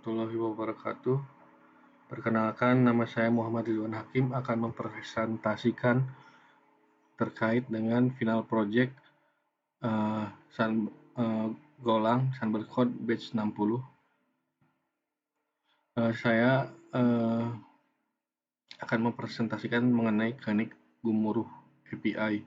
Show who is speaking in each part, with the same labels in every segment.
Speaker 1: warahmatullahi wabarakatuh. Perkenalkan, nama saya Muhammad Ridwan Hakim akan mempresentasikan terkait dengan final project Golang Sunbird Code batch 60. Saya akan mempresentasikan mengenai klinik Gumuruh API.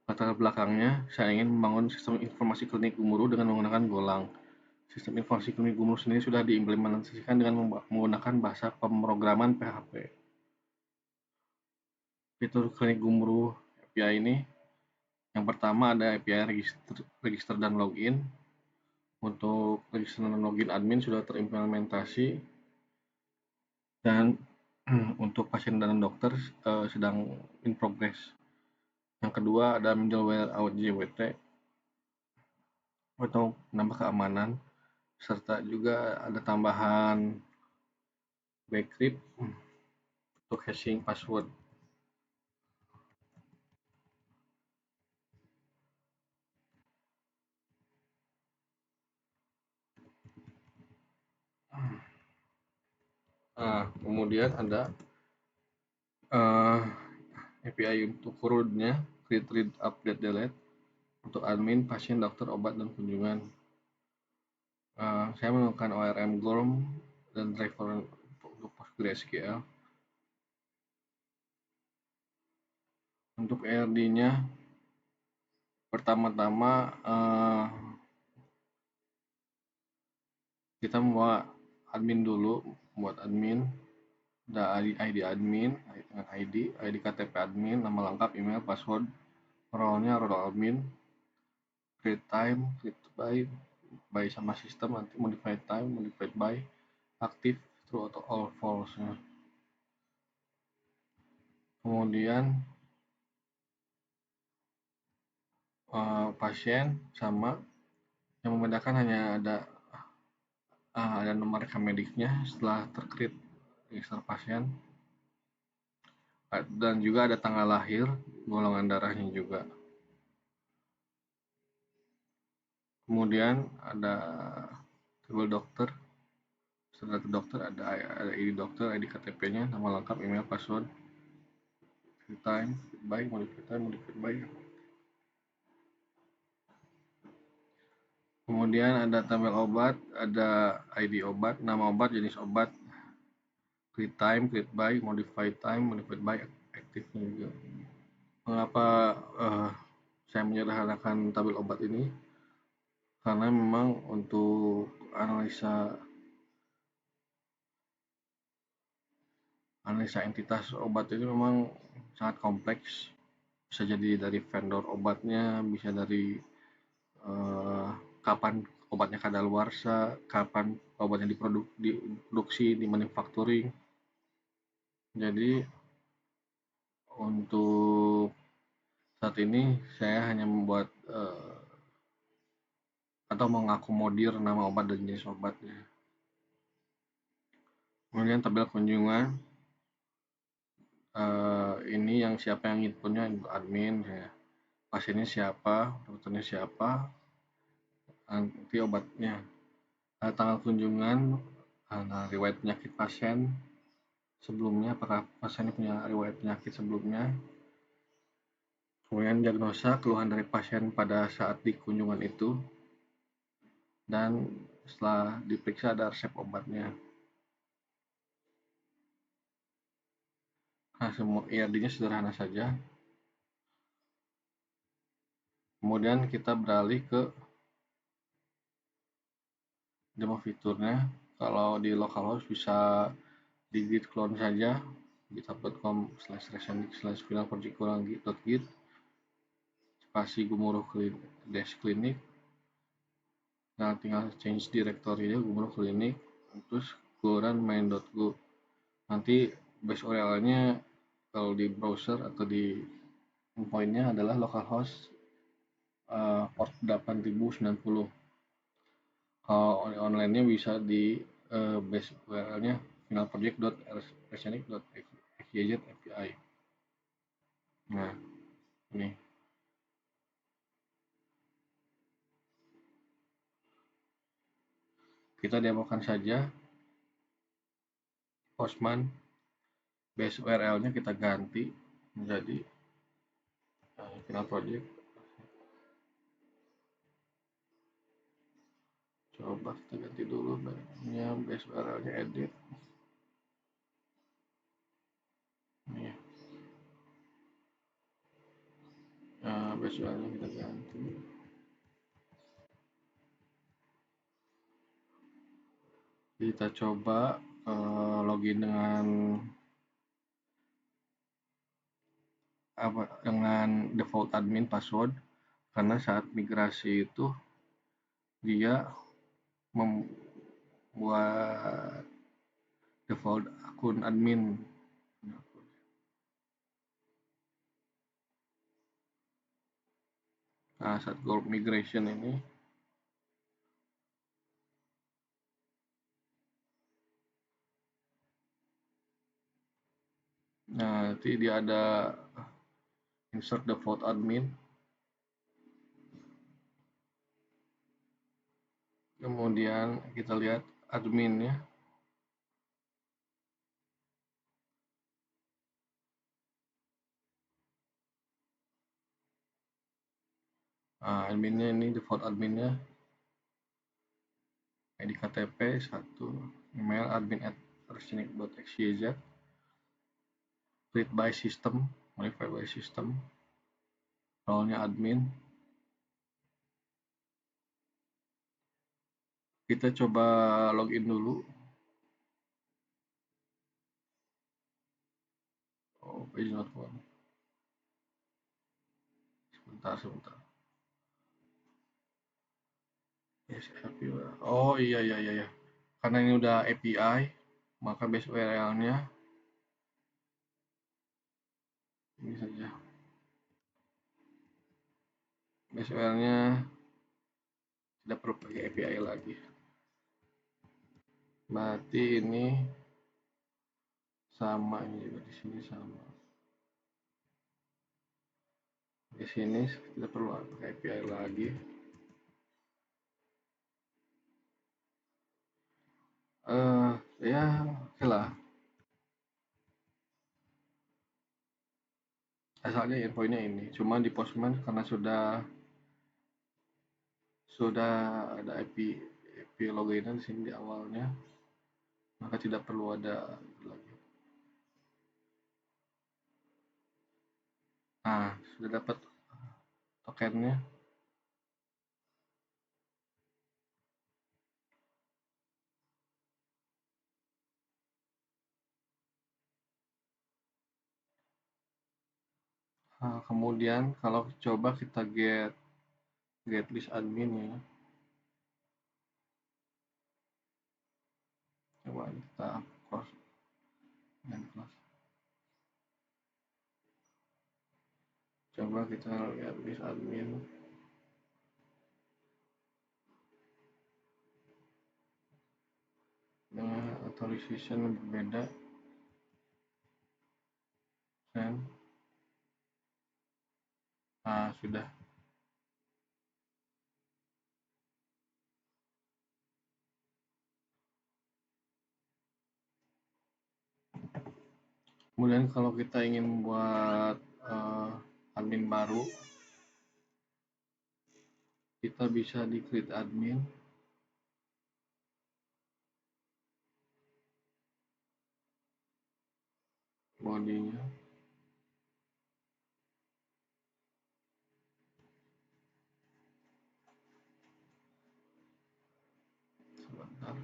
Speaker 1: Latar belakangnya, saya ingin membangun sistem informasi klinik Gumuruh dengan menggunakan Golang. Sistem informasi klinik Gumuruh sendiri sudah diimplementasikan dengan menggunakan bahasa pemrograman PHP. Fitur klinik Gumuruh API ini, yang pertama ada API register dan login. Untuk register dan login admin sudah terimplementasi, dan untuk pasien dan dokter sedang in progress. Yang kedua ada middleware out JWT untuk menambah keamanan, serta juga ada tambahan backup untuk hashing password. Kemudian ada API untuk CRUD-nya, create, read, update, delete, untuk admin, pasien, dokter, obat, dan kunjungan. Saya menggunakan ORM GORM dan driver untuk PostgreSQL. Untuk ERD-nya, pertama-tama kita membuat admin dulu, buat admin, ada ID admin dengan ID KTP admin, nama lengkap, email, password, role-nya role admin, create time, create by sama sistem, nanti modified time, modified by, aktif, true atau all false-nya. Kemudian pasien sama, yang membedakan hanya ada nomor rekam mediknya setelah terkreat register pasien, dan juga ada tanggal lahir, golongan darahnya juga. Kemudian ada tabel dokter, setelah dokter ada ID dokter, ID KTP-nya, nama lengkap, email, password, free time, by, modified time, modified by. Kemudian ada tabel obat, ada ID obat, nama obat, jenis obat, create time, create by, modified time, modified by, aktifnya juga. Mengapa saya menyederhanakan tabel obat ini? Karena memang untuk analisa entitas obat ini memang sangat kompleks. Bisa jadi dari vendor obatnya, bisa dari kapan obatnya kadaluarsa, kapan obatnya diproduksi, di manufacturing. Jadi untuk saat ini saya hanya membuat atau mengakomodir nama obat dan jenis obatnya. Kemudian tabel kunjungan, ini yang siapa yang inputnya, admin, ya. Pasiennya siapa, dokternya siapa, nanti obatnya. Tanggal kunjungan, riwayat penyakit pasien sebelumnya, apakah pasien punya riwayat penyakit sebelumnya. Kemudian diagnosa, keluhan dari pasien pada saat di kunjungan itu, dan setelah diperiksa ada resep obatnya. Semua ERD-nya sederhana saja. Kemudian kita beralih ke demo fiturnya. Kalau di localhost bisa di git clone saja, github.com/resendik/finalproject-git, spasi Gumuruh -clinic. Nah, tinggal change directory-nya Gumuruh Clinic, terus go run main.go. Nanti base URL-nya kalau di browser atau di endpoint-nya adalah localhost port 8090. Kalau online-nya bisa di base URL-nya finalproject.resendik.xyz API. Nah, ini. Kita demokan saja Postman. Base URL-nya kita ganti menjadi final project. Coba kita ganti dulu base URL-nya, edit. Nih. Base URL-nya kita ganti. Kita coba login dengan default admin password, karena saat migrasi itu dia membuat default akun admin. Nah, saat goal migration ini nanti dia ada insert default admin, kemudian kita lihat adminnya. Adminnya ini default adminnya ID KTP 1, email admin@resinic.xyz, create by system, modify by system, role-nya admin. Kita coba login dulu. Page not found. Sebentar. Yes, API. Oh iya. Karena ini udah API, maka base URL-nya ini saja. Base URL-nya tidak perlu pakai API lagi. Berarti ini sama, ini juga di sini sama. Di sini tidak perlu pakai API lagi. Ya oke lah. Asalnya infonya ini, cuma di Postman karena sudah ada IP login di sini di awalnya, maka tidak perlu ada lagi. Nah, sudah dapat tokennya. Nah, kemudian kalau coba kita get list admin ya. Coba kita cross dan close. Coba kita lihat list admin. Dengan authorization berbeda. Send. Sudah. Kemudian kalau kita ingin buat admin baru, kita bisa di create admin. Bodinya. Sebentar.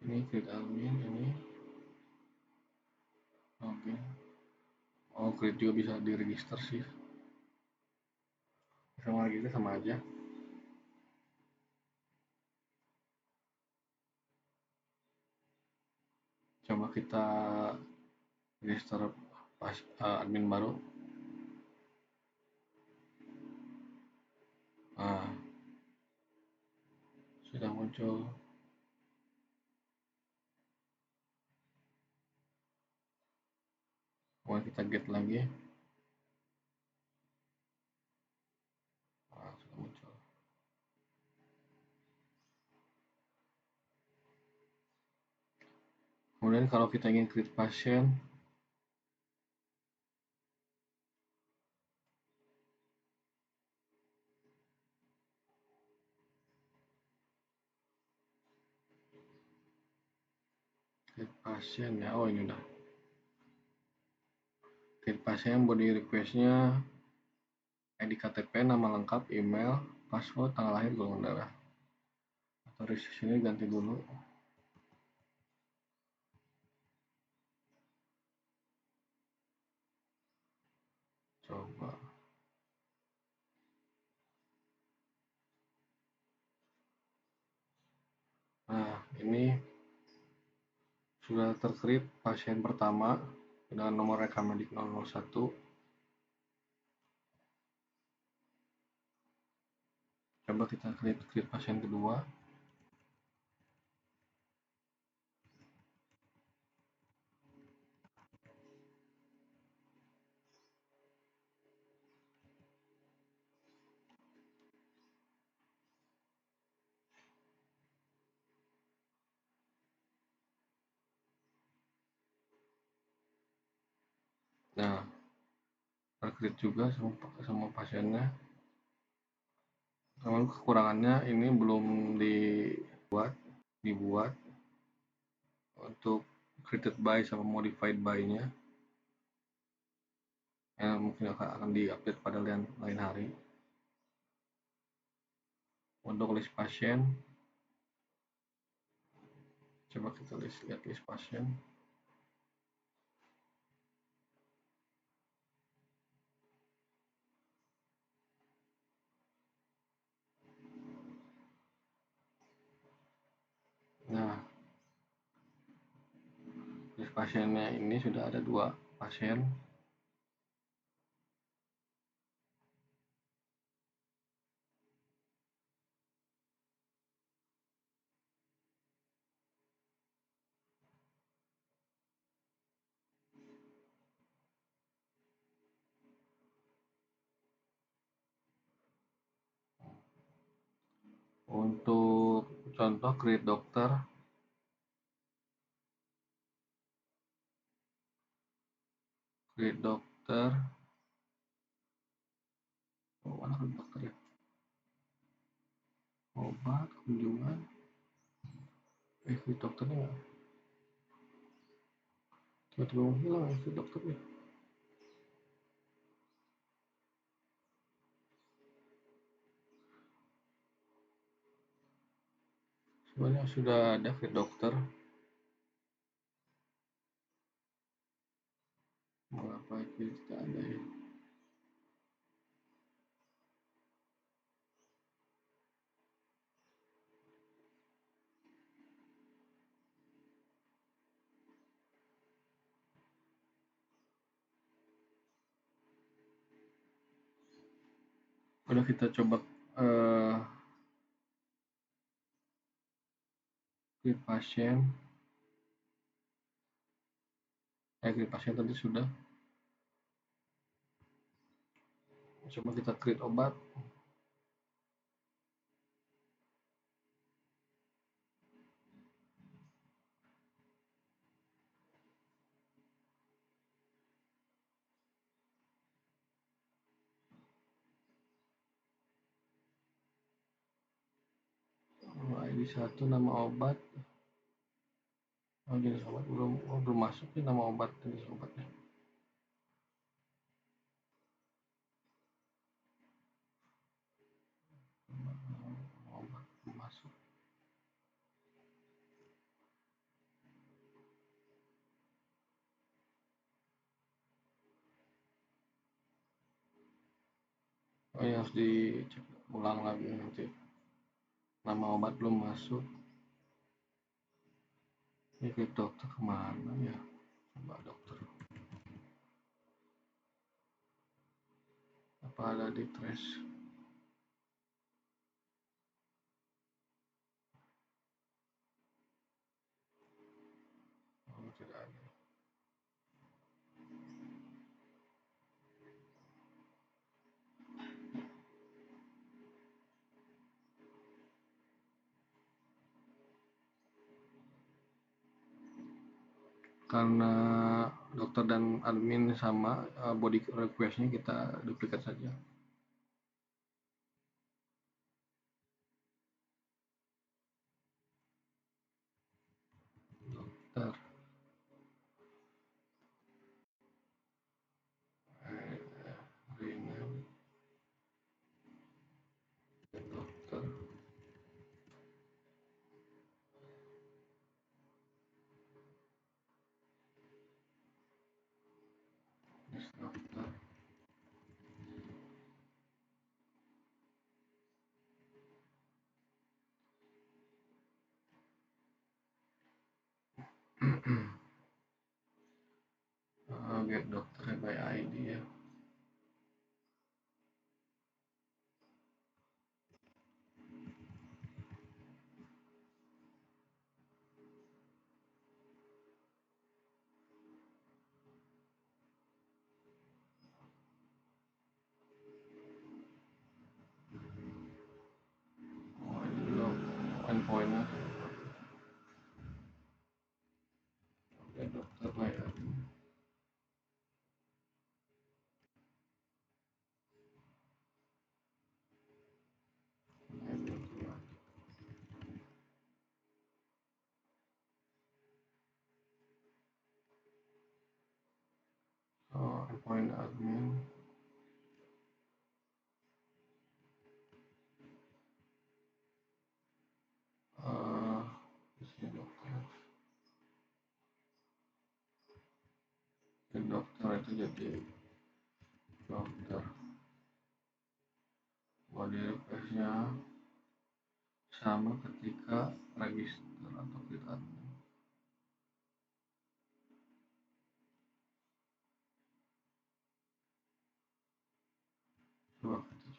Speaker 1: Ini create admin, ini oke. Create juga bisa di register sih. Sama gitu sama aja. Coba kita register pas admin baru. sudah muncul. Kemudian kita get lagi. Nah, sudah muncul. Kemudian kalau kita ingin create pasien, ya, oh ini udah. Create pasien, body request-nya ID KTP, nama lengkap, email, password, tanggal lahir, golongan darah. Atau di sini ganti dulu. Coba. Nah, ini sudah tercreate pasien pertama dengan nomor rekam medik 001. Coba kita create pasien kedua. Nah, tercreate juga semua pasiennya. Namun kekurangannya ini belum dibuat untuk created by sama modified by-nya. Yang mungkin akan diupdate pada lain hari. Untuk list pasien, coba kita lihat list pasien. Nah, list pasiennya ini sudah ada 2 pasien. Untuk contoh create dokter, mana create dokter ya? Obat, kunjungan, create dokternya tiba-tiba menghilang create dokternya. Sebenarnya sudah ada create dokter. Mengapa itu tidak ada ya? Udah kita coba create pasien. Create pasien tadi sudah. Coba kita create obat. ID 1 nama obat. Oh, jenis obat belum masuk nih nama obat jenis obatnya. Obat belum masuk. Oh ya, harus dicek ulang lagi nanti. Nama obat belum masuk. Ini ke dokter kemana ya? Coba dokter. Apa ada di trash? tidak ada. Karena dokter dan admin sama, body request-nya kita duplikat saja. Dokter, Rina, dokter, dokter, get dokter by ID ya. Oh, ini belum endpoint-nya. Get dokter by ID. Oh, endpoint admin. Di sini dokter. Get dokter itu jadi dokter. Body request-nya sama ketika register atau create admin.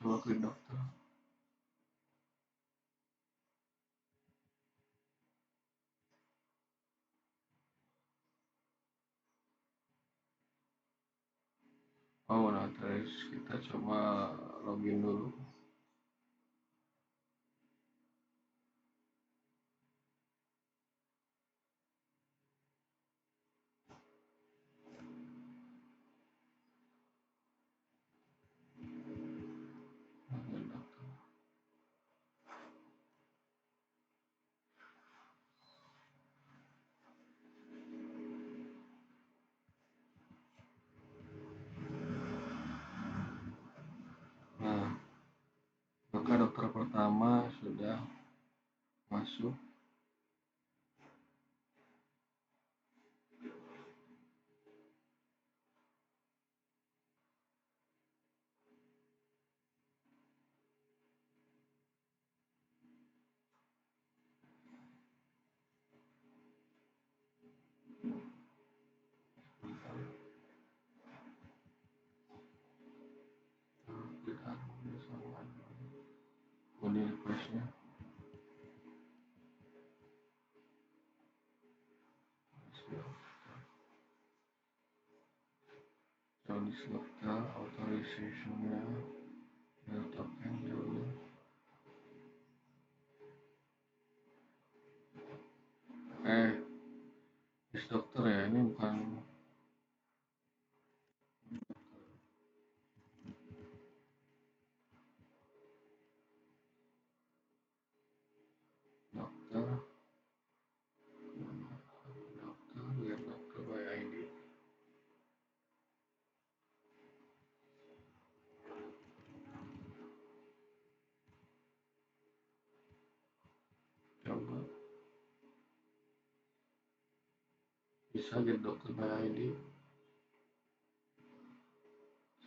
Speaker 1: Coba klik dokter. Oh, nah terus kita coba login dulu. Nah, maka dokter pertama sudah masuk. Body request-nya. Join dokter, authorization-nya. Token dulu. Dokter ya, ini bukan dokter. Get dokter by ID. Coba bisa get dokter by ID.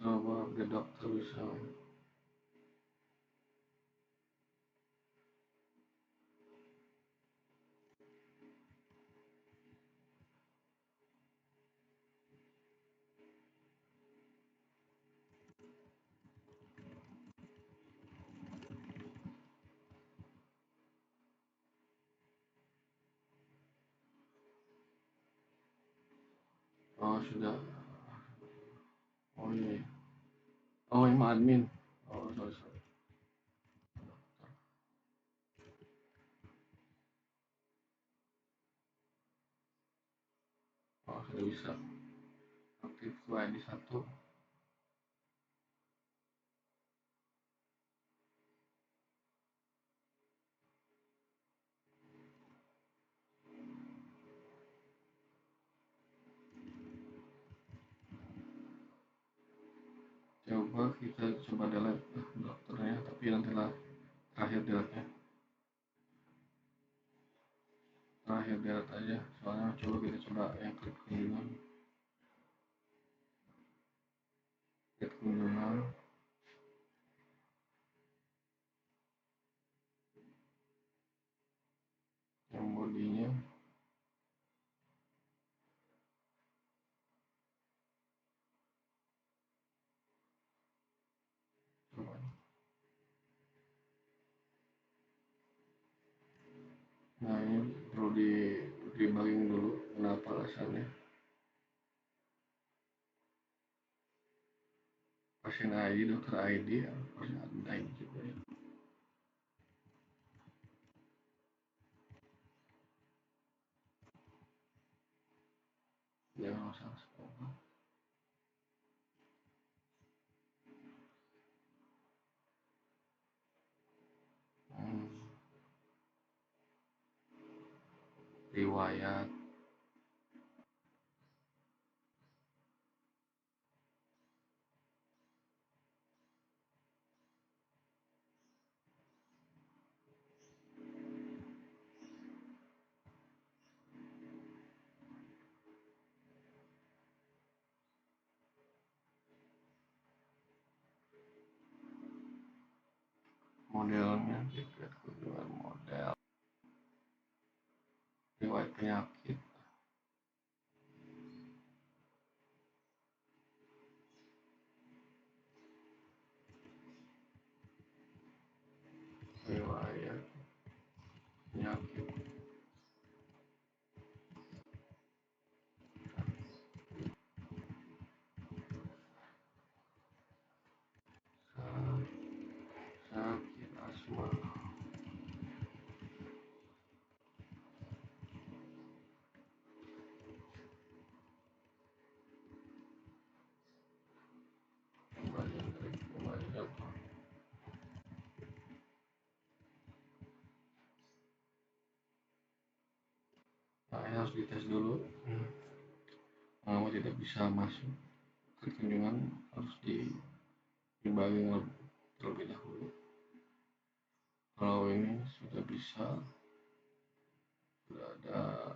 Speaker 1: Coba get dokter bisa. Oh, sudah. Oh iya. Oh, ini mah admin. Oh, sorry. Oh, sudah bisa. Aktif ID 1. Coba kita coba delete dokternya, tapi nantilah terakhir delete-nya. Terakhir delete aja, soalnya coba kita coba yang klik kunjungan. Klik kunjungan. Yang bodinya. Coba. Nah, ini perlu debugging dulu kenapa alasannya. Pasien ID, dokter ID, pasien ID juga ya. Jangan masalah sekolah. Riwayat. Modelnya kita kunjungan model. Riwayat penyakit. Riwayat penyakit. Sakit asma. Bagian dari kemarin. Nah, ini harus dites dulu. Mengapa tidak bisa masuk ke kunjungan, harus dibagi terlebih dahulu. Kalau ini sudah bisa, sudah ada,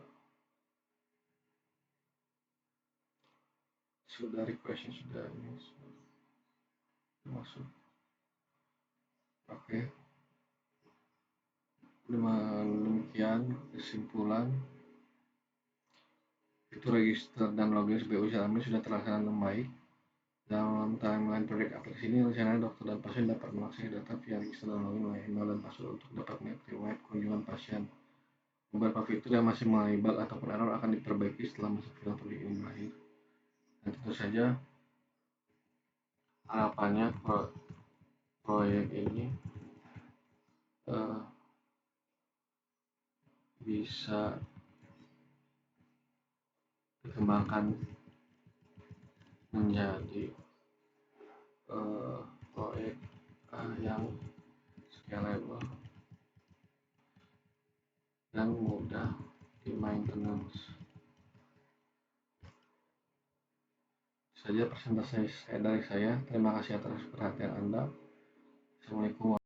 Speaker 1: sudah requestnya sudah ini sudah masuk. Oke, dengan demikian kesimpulan itu register dan login SPU Xiaomi sudah terlaksana dengan baik. Dalam timeline proyek aplikasi ini, rencananya dokter dan pasien dapat mengakses data via register dan login oleh email dan password untuk dapat mengaktifkan riwayat kunjungan pasien. Beberapa fitur yang masih mengalami bug ataupun error akan diperbaiki setelah masa fitur proyek ini berakhir. Dan tentu saja harapannya proyek ini bisa dikembangkan menjadi proyek yang scalable dan mudah di maintenance. Saja presentasi saya dari saya. Terima kasih atas perhatian Anda. Assalamualaikum.